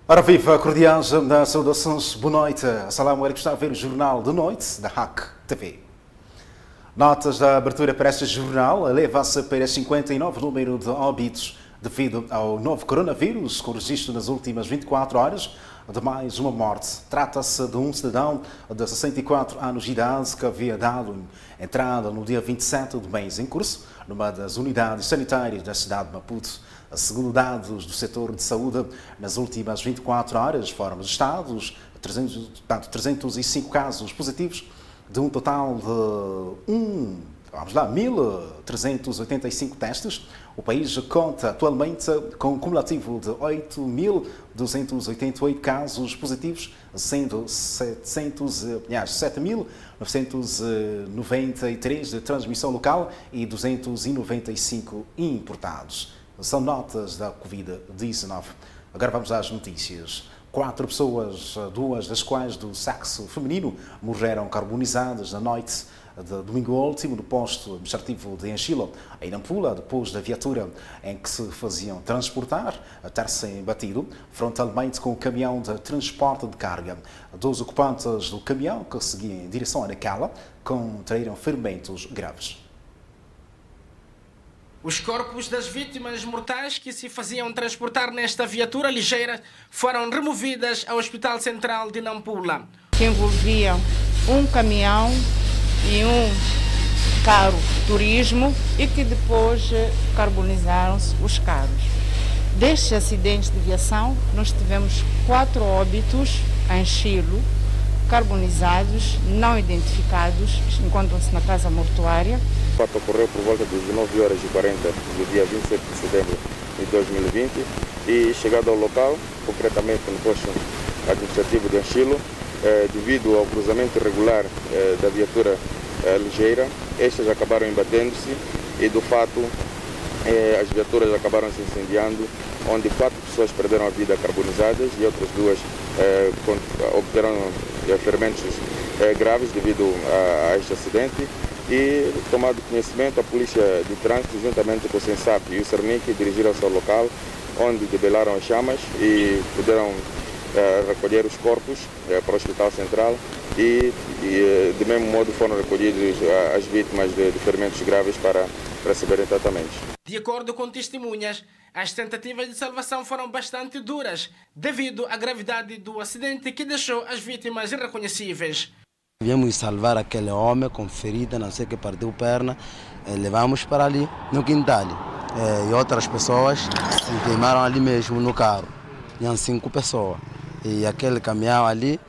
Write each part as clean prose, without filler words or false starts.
Ora viva, cordiais saudações, boa noite. Assalamu alaikum, está a ver o Jornal de Noite da HAC TV. Notas da abertura para este jornal eleva-se para 59 número de óbitos devido ao novo coronavírus, com registro nas últimas 24 horas de mais uma morte. Trata-se de um cidadão de 64 anos de idade que havia dado entrada no dia 27 do mês em curso numa das unidades sanitárias da cidade de Maputo. Segundo dados do setor de saúde, nas últimas 24 horas foram registrados 305 casos positivos, de um total de 1.385 testes. O país conta atualmente com um cumulativo de 8.288 casos positivos, sendo 7.993 de transmissão local e 295 importados. São notas da Covid-19. Agora vamos às notícias. 4 pessoas, 2 das quais do sexo feminino, morreram carbonizadas na noite de domingo último no posto administrativo de Anchilo, em Nampula, depois da viatura em que se faziam transportar a ter-se batido frontalmente com o caminhão de transporte de carga. 2 ocupantes do caminhão que seguiam em direção a Nacala contraíram ferimentos graves. Os corpos das vítimas mortais que se faziam transportar nesta viatura ligeira foram removidas ao Hospital Central de Nampula. Que envolviam um caminhão e um carro turismo e que depois carbonizaram-se os carros. Destes acidentes de viação, nós tivemos 4 óbitos em Chilo, carbonizados, não identificados, encontram-se na casa mortuária. O fato ocorreu por volta das 19h40 do dia 27 de setembro de 2020 e, chegado ao local, concretamente no posto administrativo de Anchilo, devido ao cruzamento irregular da viatura ligeira, estas acabaram embatendo-se e, do fato, as viaturas acabaram se incendiando, onde 4 pessoas perderam a vida carbonizadas e outras 2 obtiveram ferimentos graves devido a este acidente. E, tomado conhecimento, a Polícia de Trânsito, juntamente com o SENSAP e o CERNIC, dirigiram-se ao local, onde debelaram as chamas e puderam recolher os corpos para o Hospital Central e de mesmo modo foram recolhidos as vítimas de ferimentos graves para receberem tratamentos. De acordo com testemunhas, as tentativas de salvação foram bastante duras devido à gravidade do acidente que deixou as vítimas irreconhecíveis. Viemos salvar aquele homem com ferida, não sei que partiu perna, levamos para ali no quintal. E outras pessoas se queimaram ali mesmo no carro. Tinham 5 pessoas. E aquele caminhão ali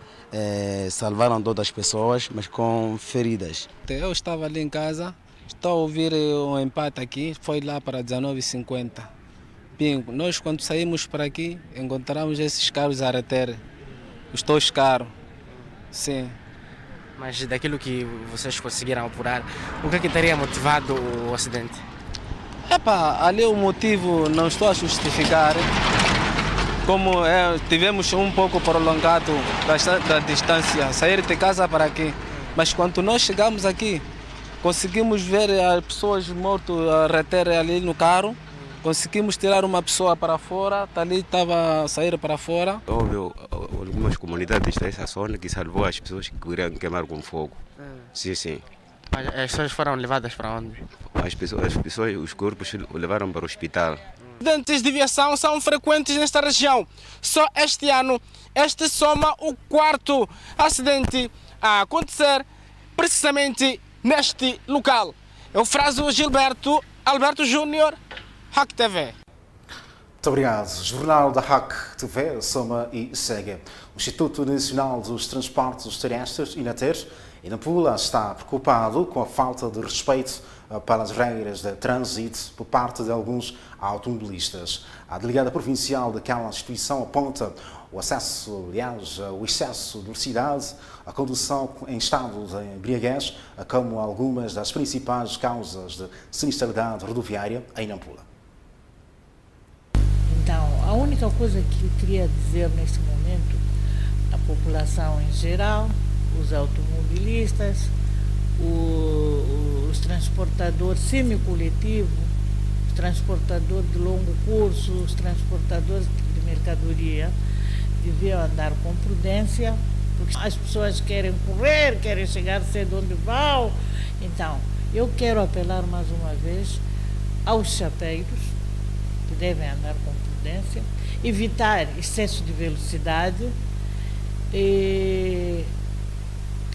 salvaram todas as pessoas, mas com feridas. Eu estava ali em casa, estou a ouvir um empate aqui, foi lá para 19h50. Bem, nós quando saímos para aqui, encontramos esses carros a reter, os 2 carros. Sim. Mas daquilo que vocês conseguiram apurar, o que é que teria motivado o acidente? Ali o motivo não estou a justificar. Como tivemos um pouco prolongado da distância, sair de casa para aqui. Mas quando nós chegamos aqui, conseguimos ver as pessoas mortas a reter ali no carro. Conseguimos tirar uma pessoa para fora, ali estava a sair para fora. Houve algumas comunidades dessa zona que salvou as pessoas que queriam queimar com fogo. Sim, sim. Mas as pessoas foram levadas para onde? As pessoas, os corpos levaram para o hospital. Acidentes de viação são frequentes nesta região. Só este ano, este soma o 4º acidente a acontecer precisamente neste local. Eu fraso Alberto Júnior, HAC TV. Muito obrigado. Jornal da HAC TV, soma e segue. O Instituto Nacional dos Transportes Terrestres, INATER, em Nampula, está preocupado com a falta de respeito pelas regras de trânsito por parte de alguns automobilistas. A delegada provincial daquela instituição aponta o excesso de velocidade, a condução em estado de embriaguez, como algumas das principais causas de sinistralidade rodoviária em Nampula. Então, a única coisa que eu queria dizer neste momento, a população em geral, os automobilistas, os transportadores semicoletivos, os transportadores de longo curso, os transportadores de mercadoria, deviam andar com prudência, porque as pessoas querem correr, querem chegar cedo onde vão. Então, eu quero apelar mais uma vez aos chapeiros, que devem andar com prudência, evitar excesso de velocidade e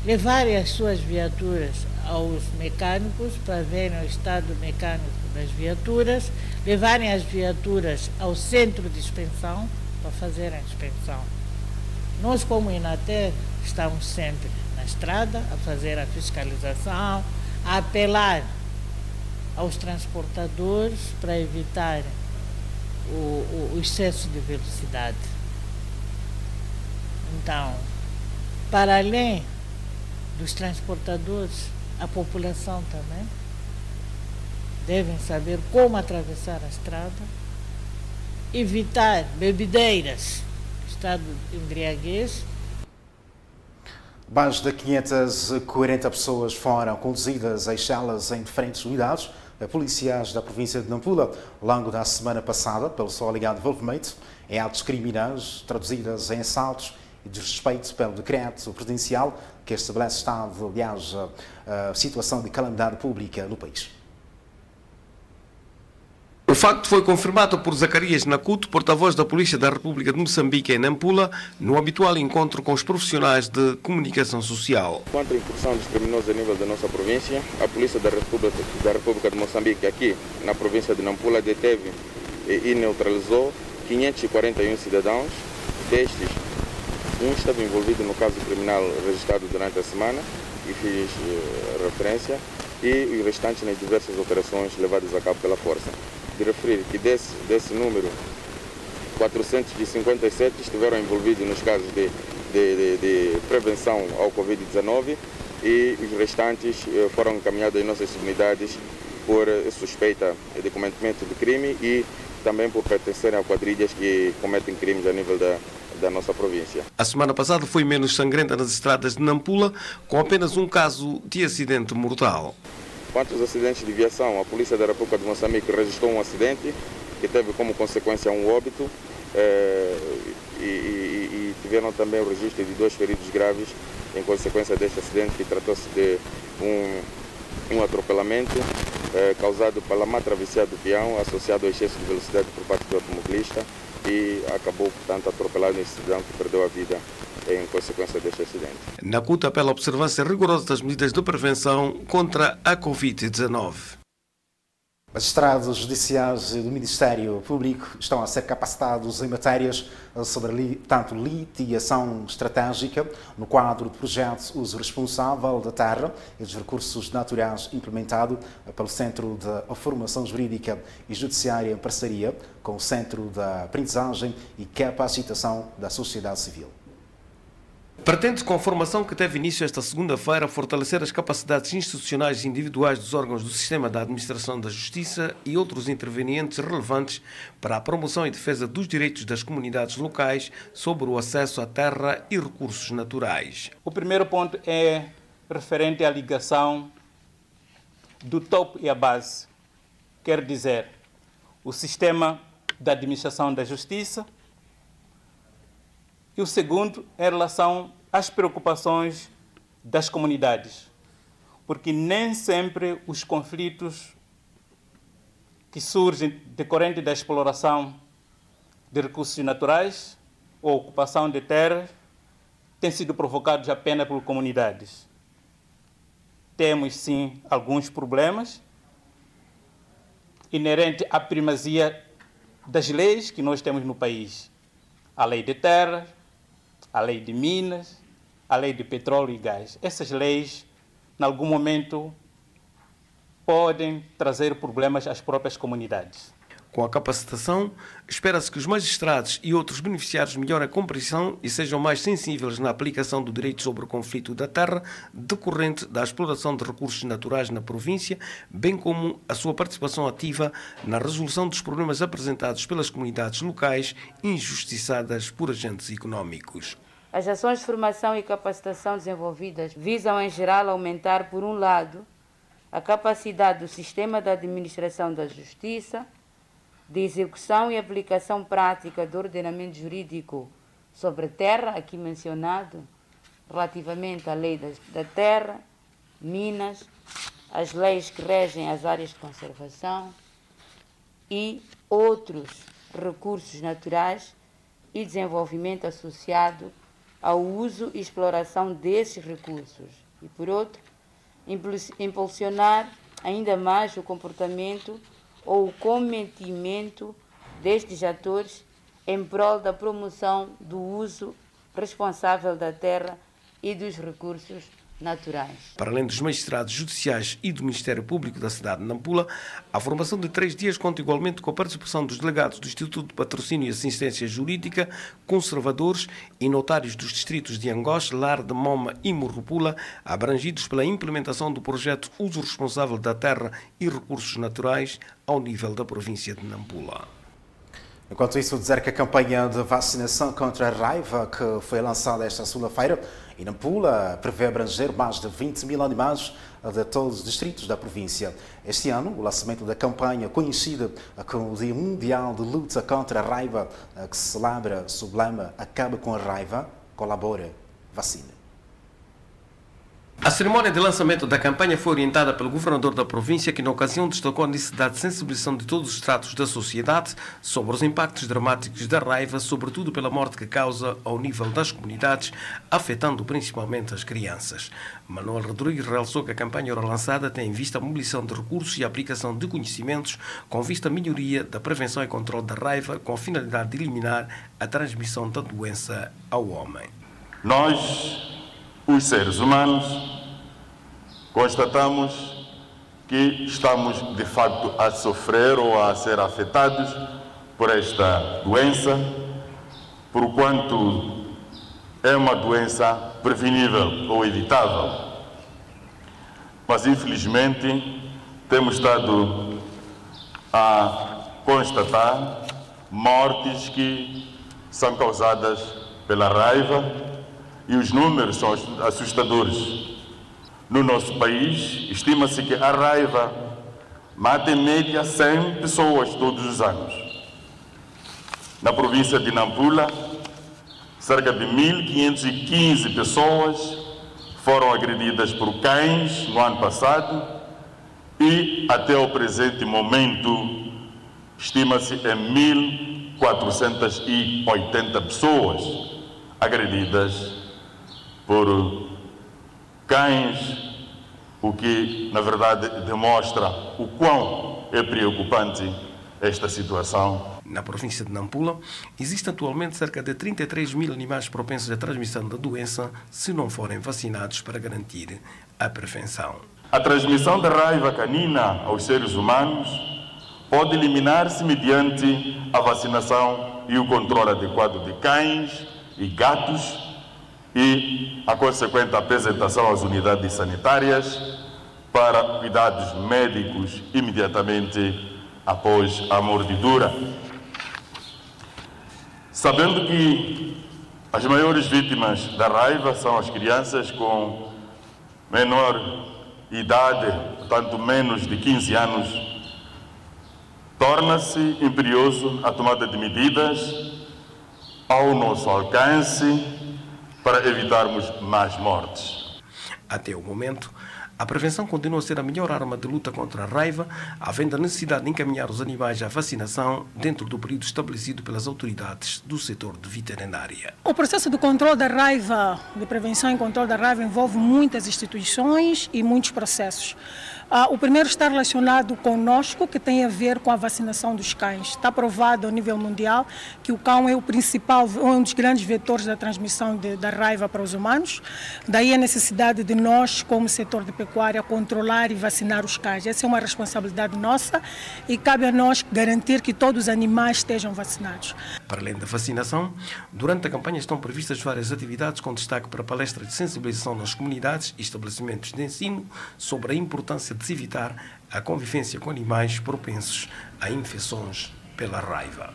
levarem as suas viaturas aos mecânicos para verem o estado mecânico das viaturas, levarem as viaturas ao centro de inspeção para fazerem a inspeção. Nós, como Inater, estamos sempre na estrada a fazer a fiscalização, a apelar aos transportadores para evitar o excesso de velocidade. Então, para além dos transportadores, a população também devem saber como atravessar a estrada, evitar bebedeiras, estado de embriaguez. Mais de 540 pessoas foram conduzidas às celas em diferentes unidades policiais da província de Nampula ao longo da semana passada pelo seu alegado envolvimento em atos criminais traduzidas em assaltos e desrespeito pelo decreto presidencial que estabelece estado, aliás, a situação de calamidade pública no país. O facto foi confirmado por Zacarias Nakuto, porta-voz da Polícia da República de Moçambique em Nampula, no habitual encontro com os profissionais de comunicação social. Quanto à incursão dos criminosos a nível da nossa província, a Polícia da República de Moçambique, aqui na província de Nampula, deteve e neutralizou 541 cidadãos. Destes, um estava envolvido no caso criminal registrado durante a semana e fiz referência, e os restantes nas diversas operações levadas a cabo pela Força. De referir que desse número, 457 estiveram envolvidos nos casos de prevenção ao Covid-19 e os restantes foram encaminhados às nossas unidades por suspeita de cometimento de crime e também por pertencerem a quadrilhas que cometem crimes a nível da nossa província. A semana passada foi menos sangrenta nas estradas de Nampula, com apenas um caso de acidente mortal. Quanto aos acidentes de viação, a Polícia da República de Moçambique registrou um acidente que teve como consequência um óbito e tiveram também o registro de 2 feridos graves em consequência deste acidente, que tratou-se de um atropelamento causado pela má travessia do peão associado ao excesso de velocidade por parte do automobilista e acabou, portanto, atropelado nesse cidadão que perdeu a vida em consequência deste acidente. Nakuto apela à observância rigorosa das medidas de prevenção contra a Covid-19. Magistrados judiciais do Ministério Público estão a ser capacitados em matérias sobre tanto litigação estratégica no quadro do projeto Uso Responsável da Terra e dos Recursos Naturais implementado pelo Centro de Formação Jurídica e Judiciária em parceria com o Centro de Aprendizagem e Capacitação da Sociedade Civil. Pretende, com a formação que teve início esta segunda-feira, fortalecer as capacidades institucionais e individuais dos órgãos do sistema da administração da justiça e outros intervenientes relevantes para a promoção e defesa dos direitos das comunidades locais sobre o acesso à terra e recursos naturais. O primeiro ponto é referente à ligação do topo e a base, quer dizer, o sistema da administração da justiça. E o segundo, em relação às preocupações das comunidades, porque nem sempre os conflitos que surgem decorrente da exploração de recursos naturais ou ocupação de terras têm sido provocados apenas por comunidades. Temos, sim, alguns problemas inerentes à primazia das leis que nós temos no país. A lei de terras, a lei de minas, a lei de petróleo e gás. Essas leis, em algum momento, podem trazer problemas às próprias comunidades. Com a capacitação, espera-se que os magistrados e outros beneficiários melhorem a compreensão e sejam mais sensíveis na aplicação do direito sobre o conflito da terra decorrente da exploração de recursos naturais na província, bem como a sua participação ativa na resolução dos problemas apresentados pelas comunidades locais injustiçadas por agentes econômicos. As ações de formação e capacitação desenvolvidas visam, em geral, aumentar, por um lado, a capacidade do sistema da administração da justiça, de execução e aplicação prática do ordenamento jurídico sobre terra, aqui mencionado, relativamente à lei da terra, minas, as leis que regem as áreas de conservação e outros recursos naturais e desenvolvimento associado ao uso e exploração desses recursos. E, por outro, impulsionar ainda mais o comportamento ou o cometimento destes atores em prol da promoção do uso responsável da terra e dos recursos naturais. Para além dos magistrados judiciais e do Ministério Público da cidade de Nampula, a formação de 3 dias conta igualmente com a participação dos delegados do Instituto de Patrocínio e Assistência Jurídica, conservadores e notários dos distritos de Angós, Larde, Moma e Murrupula, abrangidos pela implementação do projeto Uso Responsável da Terra e Recursos Naturais ao nível da província de Nampula. Enquanto isso, dizer que a campanha de vacinação contra a raiva que foi lançada esta segunda-feira em Nampula prevê abranger mais de 20 mil animais de todos os distritos da província. Este ano, o lançamento da campanha, conhecida como o Dia Mundial de Luta contra a Raiva, que se celebra sob o lema Acaba com a Raiva, colabora, vacina. A cerimónia de lançamento da campanha foi orientada pelo governador da província, que na ocasião destacou a necessidade de sensibilização de todos os estratos da sociedade sobre os impactos dramáticos da raiva, sobretudo pela morte que causa ao nível das comunidades, afetando principalmente as crianças. Manuel Rodrigues realçou que a campanha ora lançada tem em vista a mobilização de recursos e a aplicação de conhecimentos com vista à melhoria da prevenção e controle da raiva, com a finalidade de eliminar a transmissão da doença ao homem. Nós, os seres humanos, constatamos que estamos de facto a sofrer ou a ser afetados por esta doença, porquanto é uma doença prevenível ou evitável. Mas infelizmente temos estado a constatar mortes que são causadas pela raiva, e os números são assustadores. No nosso país, estima-se que a raiva mata em média 100 pessoas todos os anos. Na província de Nampula, cerca de 1.515 pessoas foram agredidas por cães no ano passado e, até o presente momento, estima-se em 1.480 pessoas agredidas por cães, o que, na verdade, demonstra o quão é preocupante esta situação. Na província de Nampula, existem atualmente cerca de 33 mil animais propensos à transmissão da doença se não forem vacinados para garantir a prevenção. A transmissão da raiva canina aos seres humanos pode eliminar-se mediante a vacinação e o controle adequado de cães e gatos e a consequente apresentação às unidades sanitárias para cuidados médicos imediatamente após a mordidura. Sabendo que as maiores vítimas da raiva são as crianças com menor idade, portanto menos de 15 anos, torna-se imperioso a tomada de medidas ao nosso alcance para evitarmos mais mortes. Até o momento, a prevenção continua a ser a melhor arma de luta contra a raiva, havendo a necessidade de encaminhar os animais à vacinação dentro do período estabelecido pelas autoridades do setor de veterinária. O processo de controle da raiva, de prevenção e controle da raiva, envolve muitas instituições e muitos processos. O primeiro está relacionado conosco, que tem a ver com a vacinação dos cães. Está provado a nível mundial que o cão é o principal, um dos grandes vetores da transmissão da raiva para os humanos. Daí a necessidade de nós, como setor de pecuária, controlar e vacinar os cães. Essa é uma responsabilidade nossa e cabe a nós garantir que todos os animais estejam vacinados. Para além da vacinação, durante a campanha estão previstas várias atividades com destaque para palestras de sensibilização nas comunidades e estabelecimentos de ensino sobre a importância de se evitar a convivência com animais propensos a infecções pela raiva.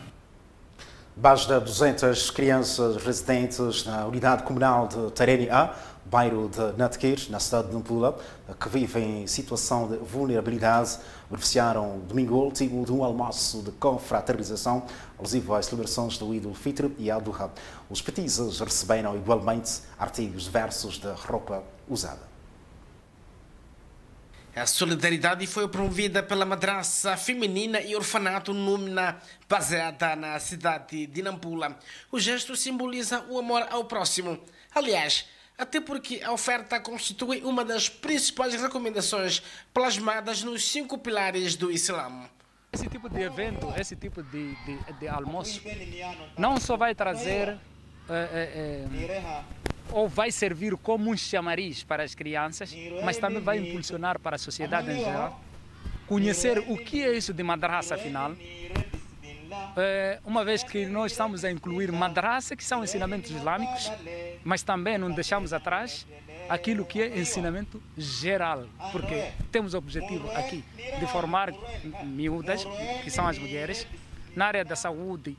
Mais de 200 crianças residentes na unidade comunal de Tareni A, bairro de Natquir, na cidade de Nampula, que vivem em situação de vulnerabilidade, beneficiaram domingo último de um almoço de confraternização alusivo às celebrações do Eid al-Fitr e Al-Duha. Os petizes receberam igualmente artigos diversos de roupa usada. A solidariedade foi promovida pela madraça feminina e orfanato Númina, baseada na cidade de Nampula. O gesto simboliza o amor ao próximo. Aliás, até porque a oferta constitui uma das principais recomendações plasmadas nos 5 pilares do Islã. Esse tipo de evento, esse tipo de almoço, não só vai trazer ou vai servir como um chamariz para as crianças, mas também vai impulsionar para a sociedade em geral conhecer o que é isso de madraça, afinal, uma vez que nós estamos a incluir madraça, que são ensinamentos islâmicos, mas também não deixamos atrás aquilo que é ensinamento geral, porque temos o objetivo aqui de formar miúdas, que são as mulheres, na área da saúde,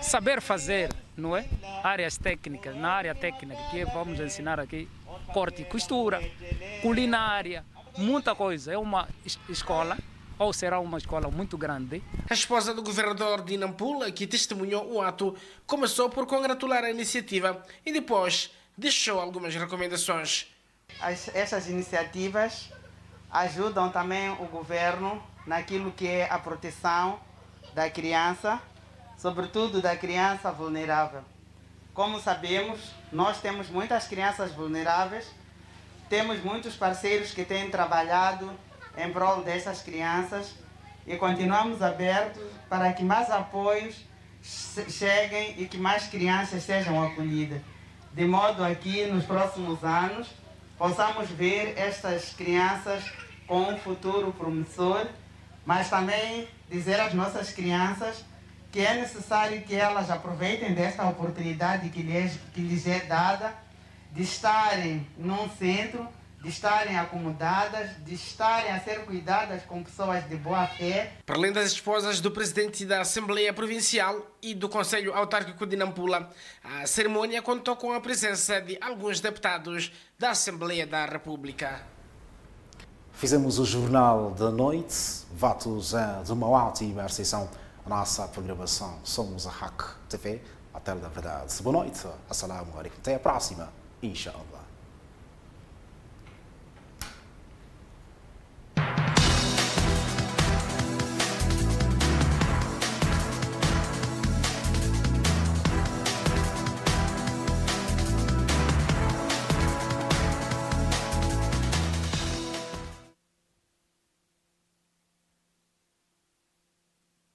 saber fazer, não é? Áreas técnicas, na área técnica, que vamos ensinar aqui corte e costura, culinária, muita coisa. É uma escola, ou será uma escola muito grande. A esposa do governador de Nampula, que testemunhou o ato, começou por congratular a iniciativa e depois deixou algumas recomendações. Essas iniciativas ajudam também o governo naquilo que é a proteção da criança, sobretudo da criança vulnerável. Como sabemos, nós temos muitas crianças vulneráveis, temos muitos parceiros que têm trabalhado em prol dessas crianças e continuamos abertos para que mais apoios cheguem e que mais crianças sejam acolhidas, de modo a que nos próximos anos possamos ver estas crianças com um futuro promissor, mas também dizer às nossas crianças que é necessário que elas aproveitem desta oportunidade que lhes é dada de estarem num centro, de estarem acomodadas, de estarem a ser cuidadas com pessoas de boa fé. Para além das esposas do presidente da Assembleia Provincial e do Conselho Autárquico de Nampula, a cerimônia contou com a presença de alguns deputados da Assembleia da República. Fizemos o Jornal da Noite, votos de uma ótima recepção. A nossa programação. Somos a HAC TV, a tela da verdade. Boa noite. Assalamu alaikum. Até a próxima. Inshallah.